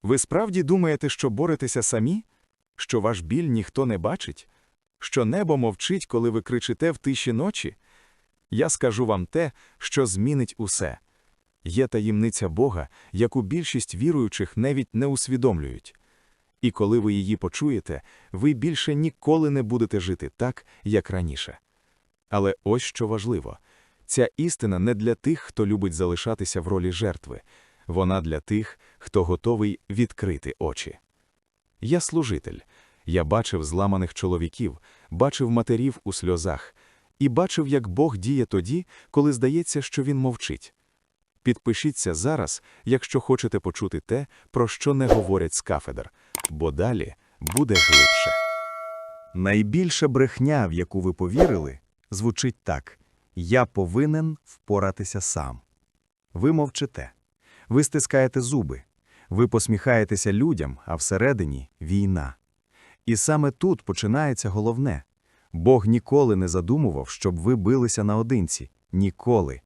Ви справді думаєте, що боретеся самі? Що ваш біль ніхто не бачить? Що небо мовчить, коли ви кричите в тиші ночі? Я скажу вам те, що змінить усе. Є таємниця Бога, яку більшість віруючих навіть не усвідомлюють. І коли ви її почуєте, ви більше ніколи не будете жити так, як раніше. Але ось що важливо. Ця істина не для тих, хто любить залишатися в ролі жертви. Вона для тих, хто готовий відкрити очі. Я служитель. Я бачив зламаних чоловіків, бачив матерів у сльозах. І бачив, як Бог діє тоді, коли здається, що Він мовчить. Підпишіться зараз, якщо хочете почути те, про що не говорять з кафедр, бо далі буде глибше. Найбільша брехня, в яку ви повірили, звучить так: «Я повинен впоратися сам». Ви мовчите. Ви стискаєте зуби. Ви посміхаєтеся людям, а всередині – війна. І саме тут починається головне. Бог ніколи не задумував, щоб ви билися наодинці. Ніколи.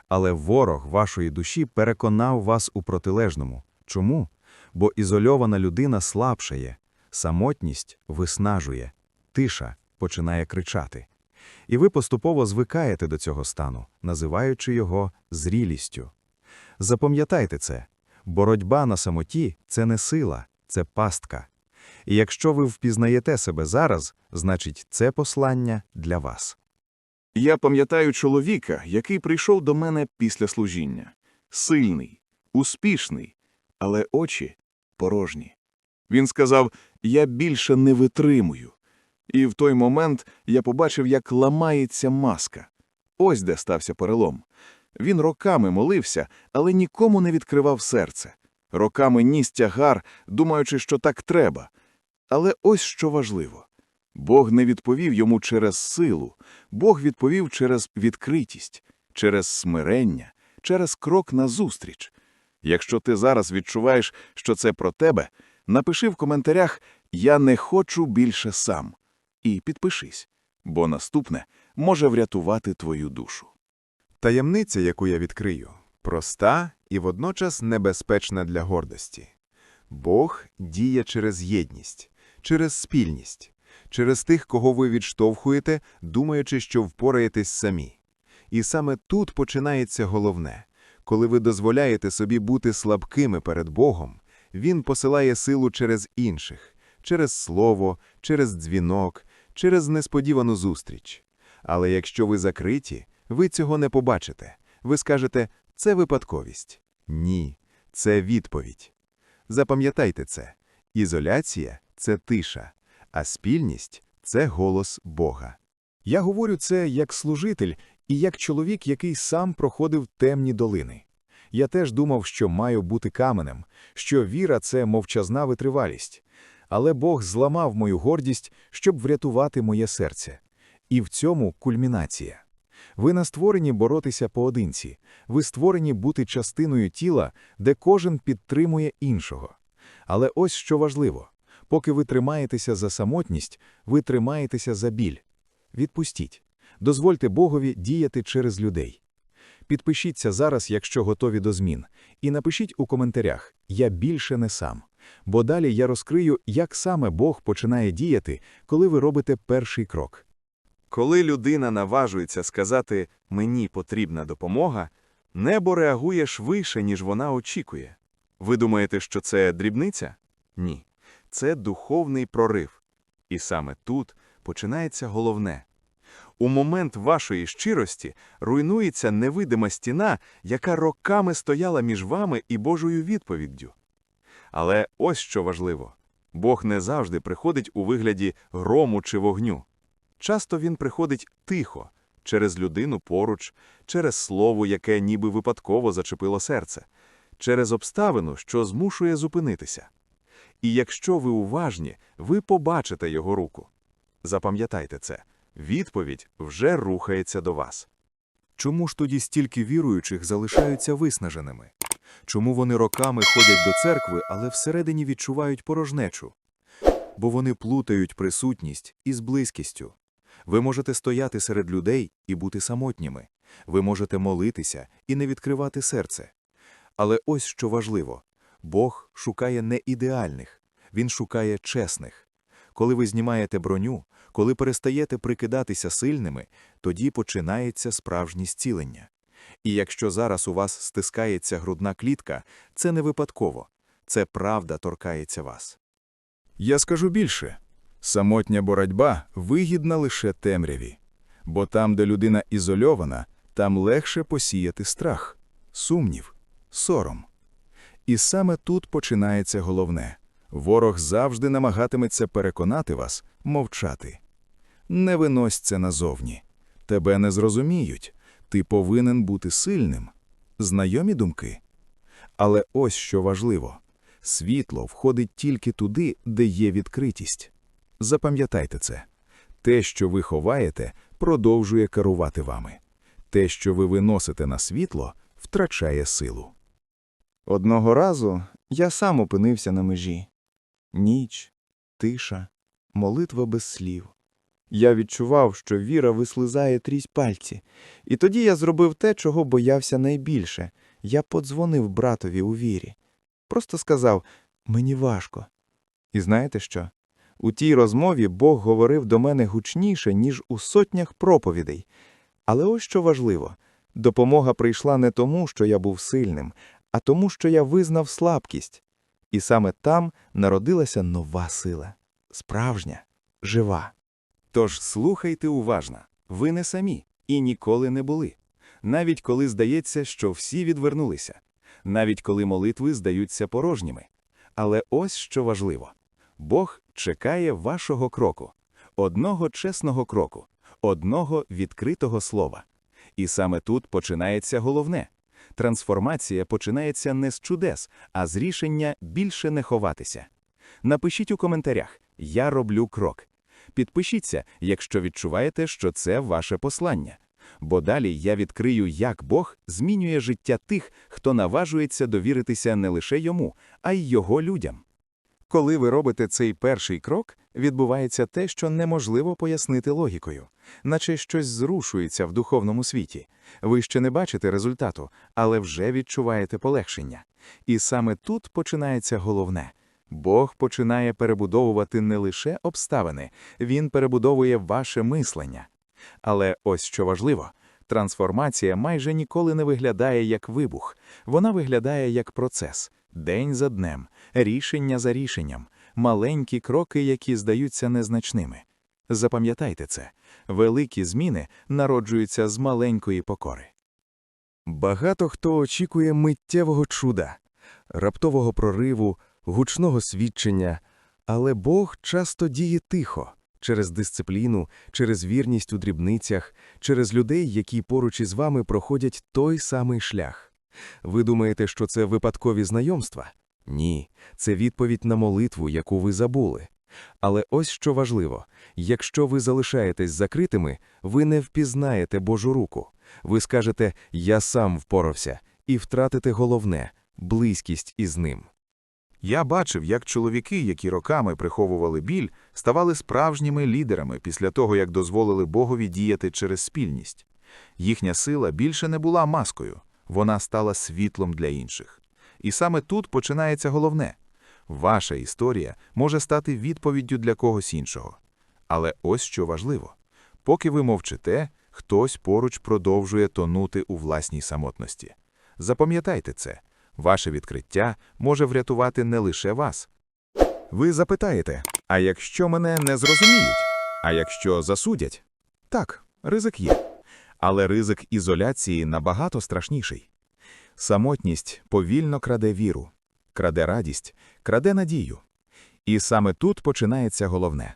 Але ворог вашої душі переконав вас у протилежному. Чому? Бо ізольована людина слабшає, самотність виснажує, тиша починає кричати. І ви поступово звикаєте до цього стану, називаючи його зрілістю. Запам'ятайте це. Боротьба на самоті – це не сила, це пастка. І якщо ви впізнаєте себе зараз, значить це послання для вас. Я пам'ятаю чоловіка, який прийшов до мене після служіння. Сильний, успішний, але очі порожні. Він сказав: «Я більше не витримую». І в той момент я побачив, як ламається маска. Ось де стався перелом. Він роками молився, але нікому не відкривав серце. Роками ніс тягар, думаючи, що так треба. Але ось що важливо. Бог не відповів йому через силу. Бог відповів через відкритість, через смирення, через крок назустріч. Якщо ти зараз відчуваєш, що це про тебе, напиши в коментарях «Я не хочу більше сам» і підпишись, бо наступне може врятувати твою душу. Таємниця, яку я відкрию, проста і водночас небезпечна для гордості. Бог діє через єдність, через спільність, через тих, кого ви відштовхуєте, думаючи, що впораєтесь самі. І саме тут починається головне. Коли ви дозволяєте собі бути слабкими перед Богом, Він посилає силу через інших, через слово, через дзвінок, через несподівану зустріч. Але якщо ви закриті, ви цього не побачите. Ви скажете «це випадковість». Ні, це відповідь. Запам'ятайте це. Ізоляція – це тиша, а спільність – це голос Бога. Я говорю це як служитель і як чоловік, який сам проходив темні долини. Я теж думав, що маю бути каменем, що віра – це мовчазна витривалість. Але Бог зламав мою гордість, щоб врятувати моє серце. І в цьому кульмінація. Ви не створені боротися поодинці. Ви створені бути частиною тіла, де кожен підтримує іншого. Але ось що важливо. Поки ви тримаєтеся за самотність, ви тримаєтеся за біль. Відпустіть. Дозвольте Богові діяти через людей. Підпишіться зараз, якщо готові до змін. І напишіть у коментарях «Я більше не сам». Бо далі я розкрию, як саме Бог починає діяти, коли ви робите перший крок. Коли людина наважується сказати «мені потрібна допомога», небо реагує швидше, ніж вона очікує. Ви думаєте, що це дрібниця? Ні. Це духовний прорив. І саме тут починається головне. У момент вашої щирості руйнується невидима стіна, яка роками стояла між вами і Божою відповіддю. Але ось що важливо. Бог не завжди приходить у вигляді грому чи вогню. Часто він приходить тихо, через людину поруч, через слово, яке ніби випадково зачепило серце, через обставину, що змушує зупинитися. І якщо ви уважні, ви побачите його руку. Запам'ятайте це. Відповідь вже рухається до вас. Чому ж тоді стільки віруючих залишаються виснаженими? Чому вони роками ходять до церкви, але всередині відчувають порожнечу? Бо вони плутають присутність із близькістю. Ви можете стояти серед людей і бути самотніми. Ви можете молитися і не відкривати серце. Але ось що важливо. Бог шукає не ідеальних, Він шукає чесних. Коли ви знімаєте броню, коли перестаєте прикидатися сильними, тоді починається справжнє зцілення. І якщо зараз у вас стискається грудна клітка, це не випадково, це правда торкається вас. Я скажу більше. Самотня боротьба вигідна лише темряві. Бо там, де людина ізольована, там легше посіяти страх, сумнів, сором. І саме тут починається головне. Ворог завжди намагатиметься переконати вас мовчати. Не винось це назовні. Тебе не зрозуміють. Ти повинен бути сильним. Знайомі думки? Але ось що важливо. Світло входить тільки туди, де є відкритість. Запам'ятайте це. Те, що ви ховаєте, продовжує керувати вами. Те, що ви виносите на світло, втрачає силу. Одного разу я сам опинився на межі. Ніч, тиша, молитва без слів. Я відчував, що віра вислизає крізь пальці. І тоді я зробив те, чого боявся найбільше. Я подзвонив братові у вірі. Просто сказав: «Мені важко». І знаєте що? У тій розмові Бог говорив до мене гучніше, ніж у сотнях проповідей. Але ось що важливо. Допомога прийшла не тому, що я був сильним, а тому, що я визнав слабкість. І саме там народилася нова сила. Справжня, жива. Тож слухайте уважно. Ви не самі і ніколи не були. Навіть коли здається, що всі відвернулися. Навіть коли молитви здаються порожніми. Але ось що важливо. Бог чекає вашого кроку. Одного чесного кроку. Одного відкритого слова. І саме тут починається головне. Трансформація починається не з чудес, а з рішення більше не ховатися. Напишіть у коментарях «Я роблю крок». Підпишіться, якщо відчуваєте, що це ваше послання. Бо далі я відкрию, як Бог змінює життя тих, хто наважується довіритися не лише йому, а й його людям. Коли ви робите цей перший крок, відбувається те, що неможливо пояснити логікою. Наче щось зрушується в духовному світі. Ви ще не бачите результату, але вже відчуваєте полегшення. І саме тут починається головне. Бог починає перебудовувати не лише обставини, Він перебудовує ваше мислення. Але ось що важливо. Трансформація майже ніколи не виглядає як вибух. Вона виглядає як процес. День за днем, рішення за рішенням, маленькі кроки, які здаються незначними. Запам'ятайте це. Великі зміни народжуються з маленької покори. Багато хто очікує миттєвого чуда, раптового прориву, гучного свідчення, але Бог часто діє тихо, через дисципліну, через вірність у дрібницях, через людей, які поруч із вами проходять той самий шлях. Ви думаєте, що це випадкові знайомства? Ні, це відповідь на молитву, яку ви забули. Але ось що важливо. Якщо ви залишаєтесь закритими, ви не впізнаєте Божу руку. Ви скажете «Я сам впорався» і втратите головне – близькість із ним. Я бачив, як чоловіки, які роками приховували біль, ставали справжніми лідерами після того, як дозволили Богові діяти через спільність. Їхня сила більше не була маскою, вона стала світлом для інших. І саме тут починається головне. Ваша історія може стати відповіддю для когось іншого. Але ось що важливо. Поки ви мовчите, хтось поруч продовжує тонути у власній самотності. Запам'ятайте це. Ваше відкриття може врятувати не лише вас. Ви запитаєте, а якщо мене не зрозуміють? А якщо засудять? Так, ризик є. Але ризик ізоляції набагато страшніший. Самотність повільно краде віру, краде радість, краде надію. І саме тут починається головне.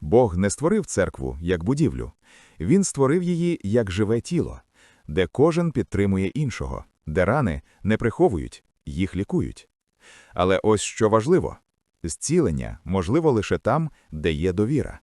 Бог не створив церкву як будівлю. Він створив її як живе тіло, де кожен підтримує іншого, де рани не приховують, їх лікують. Але ось що важливо. Зцілення можливо лише там, де є довіра.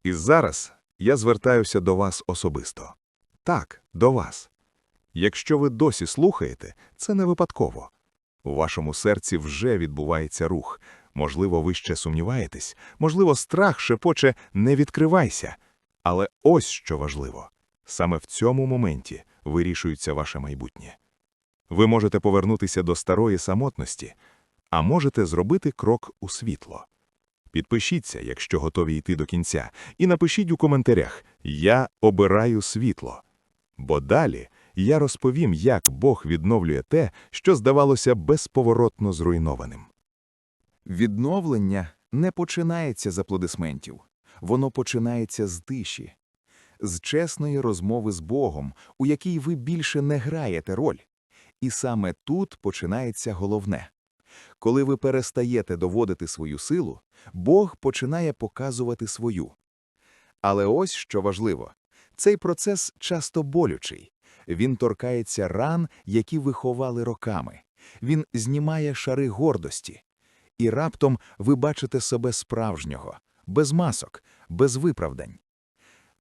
І зараз я звертаюся до вас особисто. Так, до вас. Якщо ви досі слухаєте, це не випадково. У вашому серці вже відбувається рух. Можливо, ви ще сумніваєтесь, можливо, страх шепоче «не відкривайся». Але ось що важливо. Саме в цьому моменті вирішується ваше майбутнє. Ви можете повернутися до старої самотності, а можете зробити крок у світло. Підпишіться, якщо готові йти до кінця, і напишіть у коментарях «Я обираю світло». Бо далі я розповім, як Бог відновлює те, що здавалося безповоротно зруйнованим. Відновлення не починається з аплодисментів. Воно починається з тиші. З чесної розмови з Богом, у якій ви більше не граєте роль. І саме тут починається головне. Коли ви перестаєте доводити свою силу, Бог починає показувати свою. Але ось що важливо. Цей процес часто болючий. Він торкається ран, які ви ховали роками. Він знімає шари гордості. І раптом ви бачите себе справжнього, без масок, без виправдань.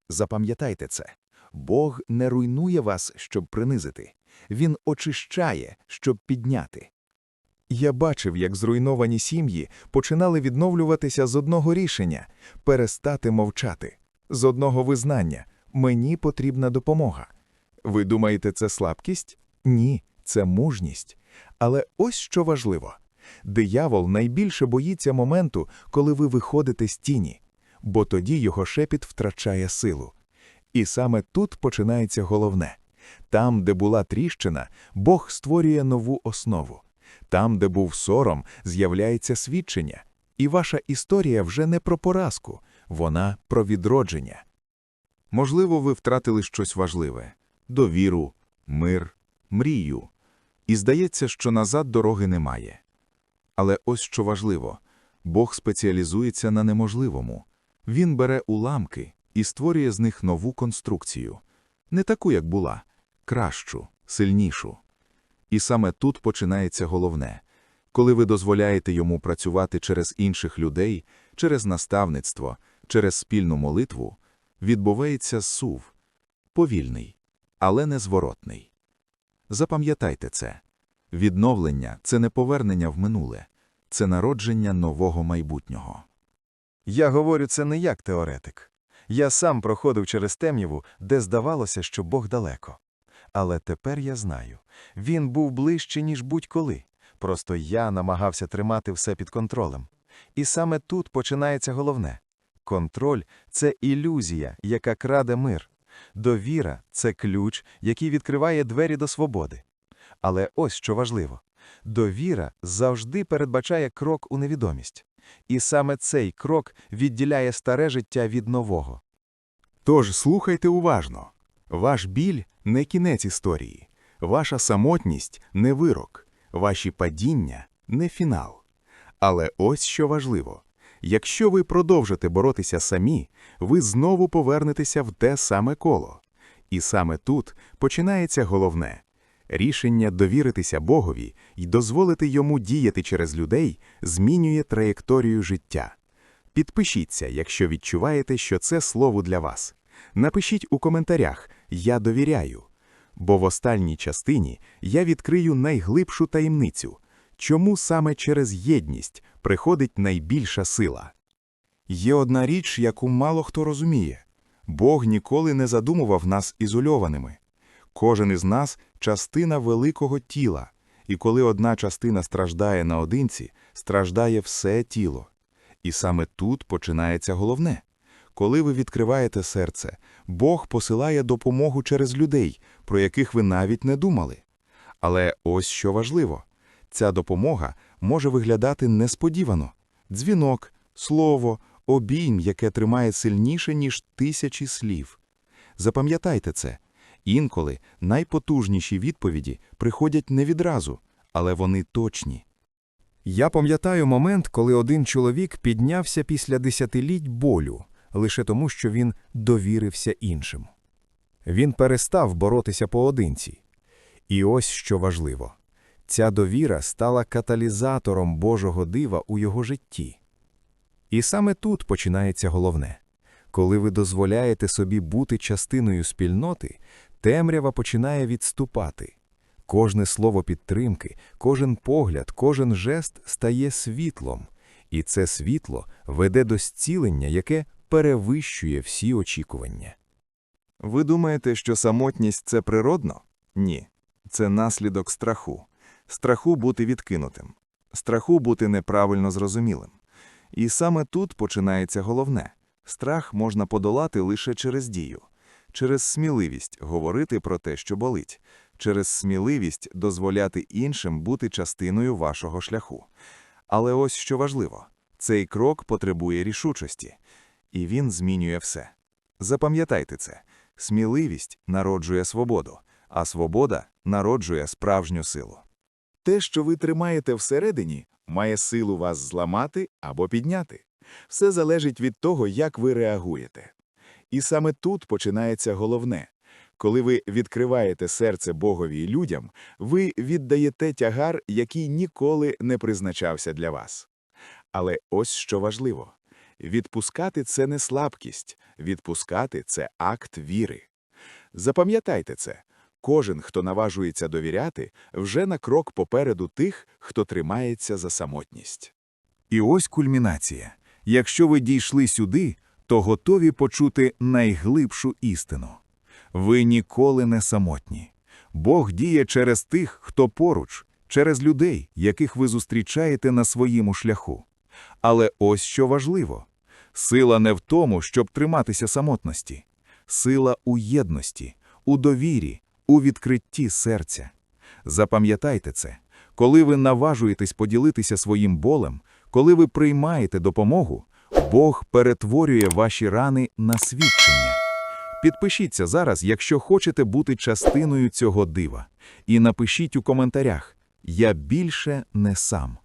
Запам'ятайте це. Бог не руйнує вас, щоб принизити. Він очищає, щоб підняти. Я бачив, як зруйновані сім'ї починали відновлюватися з одного рішення – перестати мовчати. З одного визнання – мені потрібна допомога. Ви думаєте, це слабкість? Ні, це мужність. Але ось що важливо. Диявол найбільше боїться моменту, коли ви виходите з тіні, бо тоді його шепіт втрачає силу. І саме тут починається головне. Там, де була тріщина, Бог створює нову основу. Там, де був сором, з'являється свідчення. І ваша історія вже не про поразку, вона про відродження. Можливо, ви втратили щось важливе – довіру, мир, мрію. І здається, що назад дороги немає. Але ось що важливо – Бог спеціалізується на неможливому. Він бере уламки і створює з них нову конструкцію. Не таку, як була, кращу, сильнішу. І саме тут починається головне. Коли ви дозволяєте йому працювати через інших людей, через наставництво, через спільну молитву, відбувається зсув. Повільний, але незворотний. Запам'ятайте це. Відновлення – це не повернення в минуле. Це народження нового майбутнього. Я говорю це не як теоретик. Я сам проходив через темряву, де здавалося, що Бог далеко. Але тепер я знаю. Він був ближче, ніж будь-коли. Просто я намагався тримати все під контролем. І саме тут починається головне. Контроль – це ілюзія, яка краде мир. Довіра – це ключ, який відкриває двері до свободи. Але ось що важливо. Довіра завжди передбачає крок у невідомість. І саме цей крок відділяє старе життя від нового. Тож слухайте уважно. Ваш біль – не кінець історії. Ваша самотність – не вирок. Ваші падіння – не фінал. Але ось що важливо. Якщо ви продовжите боротися самі, ви знову повернетеся в те саме коло. І саме тут починається головне. Рішення довіритися Богові й дозволити йому діяти через людей змінює траєкторію життя. Підпишіться, якщо відчуваєте, що це слово для вас. Напишіть у коментарях «Я довіряю». Бо в останній частині я відкрию найглибшу таємницю, чому саме через єдність приходить найбільша сила. Є одна річ, яку мало хто розуміє. Бог ніколи не задумував нас ізольованими. Кожен із нас – частина великого тіла, і коли одна частина страждає наодинці, страждає все тіло. І саме тут починається головне. Коли ви відкриваєте серце, Бог посилає допомогу через людей, про яких ви навіть не думали. Але ось що важливо. Ця допомога може виглядати несподівано. Дзвінок, слово, обійм, яке тримає сильніше, ніж тисячі слів. Запам'ятайте це. Інколи найпотужніші відповіді приходять не відразу, але вони точні. Я пам'ятаю момент, коли один чоловік піднявся після десятиліть болю, лише тому, що він довірився іншим. Він перестав боротися поодинці. І ось що важливо. Ця довіра стала каталізатором Божого дива у його житті. І саме тут починається головне. Коли ви дозволяєте собі бути частиною спільноти, темрява починає відступати. Кожне слово підтримки, кожен погляд, кожен жест стає світлом. І це світло веде до зцілення, яке перевищує всі очікування. Ви думаєте, що самотність – це природно? Ні. Це наслідок страху. Страху бути відкинутим. страху бути неправильно зрозумілим. І саме тут починається головне. Страх можна подолати лише через дію, через сміливість говорити про те, що болить, через сміливість дозволяти іншим бути частиною вашого шляху. Але ось що важливо – цей крок потребує рішучості, і він змінює все. Запам'ятайте це – сміливість народжує свободу, а свобода народжує справжню силу. Те, що ви тримаєте всередині, має силу вас зламати або підняти. Все залежить від того, як ви реагуєте. І саме тут починається головне. Коли ви відкриваєте серце Богові і людям, ви віддаєте тягар, який ніколи не призначався для вас. Але ось що важливо. Відпускати – це не слабкість, відпускати – це акт віри. Запам'ятайте це. Кожен, хто наважується довіряти, вже на крок попереду тих, хто тримається за самотність. І ось кульмінація. Якщо ви дійшли сюди, то готові почути найглибшу істину. Ви ніколи не самотні. Бог діє через тих, хто поруч, через людей, яких ви зустрічаєте на своєму шляху. Але ось що важливо. Сила не в тому, щоб триматися самотності. Сила у єдності, у довірі, у відкритті серця. Запам'ятайте це. Коли ви наважуєтесь поділитися своїм болем, коли ви приймаєте допомогу, Бог перетворює ваші рани на свідчення. Підпишіться зараз, якщо хочете бути частиною цього дива. І напишіть у коментарях «Я більше не сам».